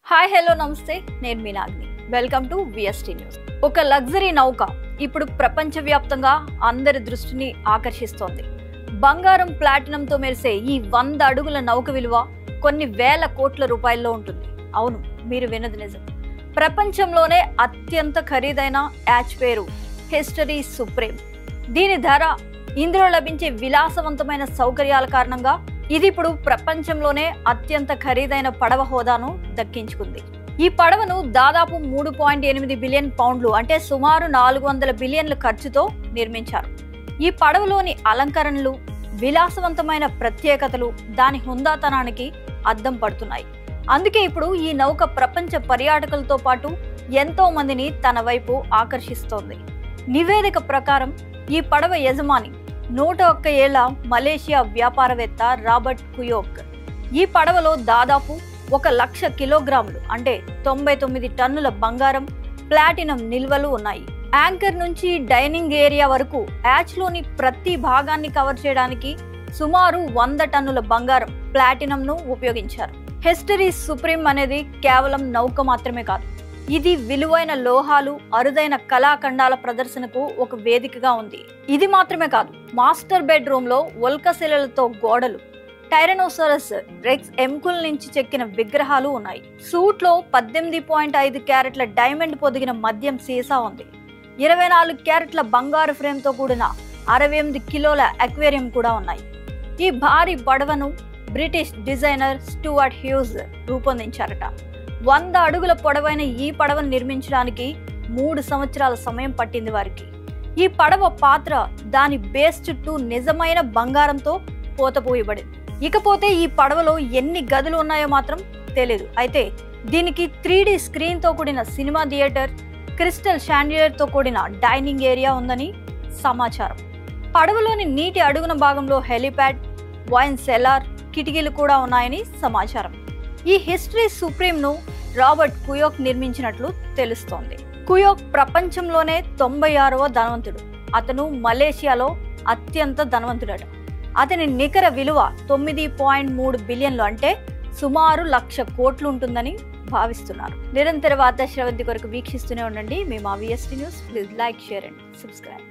Hi hello నమస్తే నేను మీ నాగ్ని welcome to VST news. ఒక లగ్జరీ నౌక ఇప్పుడు ప్రపంచవ్యాప్తంగా అందరి దృష్టిని ఆకర్షిస్తోంది. బంగారం ప్లాటినంతో మెరిసే ఈ 100 అడుగుల నౌక విలువ కొన్ని వేల కోట్ల రూపాయల్లో ఉంటుంది. అవును, మీరు విన్నది నిజం. ప్రపంచంలోనే అత్యంత ఖరీదైన యాచ్ పేరు హిస్టరీ సుప్రీం. దీని ధర, ఇందులో లభించే విలాసవంతమైన సౌకర్యాల కారణంగా ఇది ఇప్పుడు ప్రపంచంలోనే అత్యంత ఖరీదైన పడవ హోదాను దక్కించుకుంది. ఈ పడవను దాదాపు 3.8 బిలియన్ పౌండ్లు అంటే సుమారు 400 బిలియన్ల ఖర్చుతో నిర్మించారు. ఈ పడవలోని అలంకరణలు, విలాసవంతమైన ప్రత్యేకతలు దాని హుందాతనానికి అద్దం పడుతున్నాయి. అందుకే ఇప్పుడు ఈ నౌక ప్రపంచ పర్యాటకులతో పాటు ఎంతో మందిని తన వైపు ఆకర్షిస్తోంది. నివేదిక ప్రకారం ఈ పడవ యజమాని 101 ఏళ్ల మలేషియా వ్యాపారవేత్త రాబర్ట్ కుయోక్. ఈ పడవలో దాదాపు 1,00,000 కిలోగ్రాములు అంటే 99 టన్నుల బంగారం, ప్లాటినం నిల్వలు ఉన్నాయి. యాంకర్ నుంచి డైనింగ్ ఏరియా వరకు యాచ్లోని ప్రతి భాగాన్ని కవర్ చేయడానికి సుమారు 100 టన్నుల బంగారం, ప్లాటినంను ఉపయోగించారు. హిస్టరీ సుప్రీం అనేది కేవలం నౌక మాత్రమే కాదు, ఇది విలువైన లోహాలు, అరుదైన కళాఖండాల ప్రదర్శనకు ఒక వేదికగా ఉంది. ఇది మాత్రమే కాదు, మాస్టర్ బెడ్రూమ్ లో ఉల్కశిలలతో గోడలు, టైరనోసారస్ రెక్స్ ఎముకల నుంచి చెక్కిన విగ్రహాలు ఉన్నాయి. సూట్ లో 18.5 క్యారెట్ల డైమండ్ పొదిగిన మద్యం సీసా ఉంది. 24 క్యారెట్ల బంగారు ఫ్రేమ్ తో కూడిన 68 కిలోల అక్వేరియం కూడా ఉన్నాయి. ఈ భారీ పడవను బ్రిటిష్ డిజైనర్ స్టూవర్ట్ హ్యూస్ రూపొందించారట. 100 అడుగుల పొడవైన ఈ పడవను నిర్మించడానికి 3 సంవత్సరాల సమయం పట్టింది వారికి. ఈ పడవ పాత్ర దాని బేస్ చుట్టూ నిజమైన బంగారంతో పోతపోయబడింది. ఇకపోతే ఈ పడవలో ఎన్ని గదులు ఉన్నాయో మాత్రం తెలియదు. అయితే దీనికి 3D స్క్రీన్ తో కూడిన సినిమా థియేటర్, క్రిస్టల్ షాండిలియర్ తో కూడిన డైనింగ్ ఏరియా ఉందని సమాచారం. పడవలోని నీటి అడుగున భాగంలో హెలిప్యాడ్, వైన్ సెల్లార్, కిటికీలు కూడా ఉన్నాయని సమాచారం. ఈ హిస్టరీ సుప్రీం ను రాబర్ట్ కుయోక్ నిర్మించినట్లు తెలుస్తోంది. కుయోక్ ప్రపంచంలోనే 96వ ధనవంతుడు. అతను మలేషియాలో అత్యంత ధనవంతుడట. అతని నికర విలువ 9.3 బిలియన్లు అంటే సుమారు 1,00,000 కోట్లు ఉంటుందని భావిస్తున్నారు. నిరంతర వార్తా శ్రవంతి కొరకు వీక్షిస్తూనే ఉండండి. మేము VST news. Please like, share and subscribe.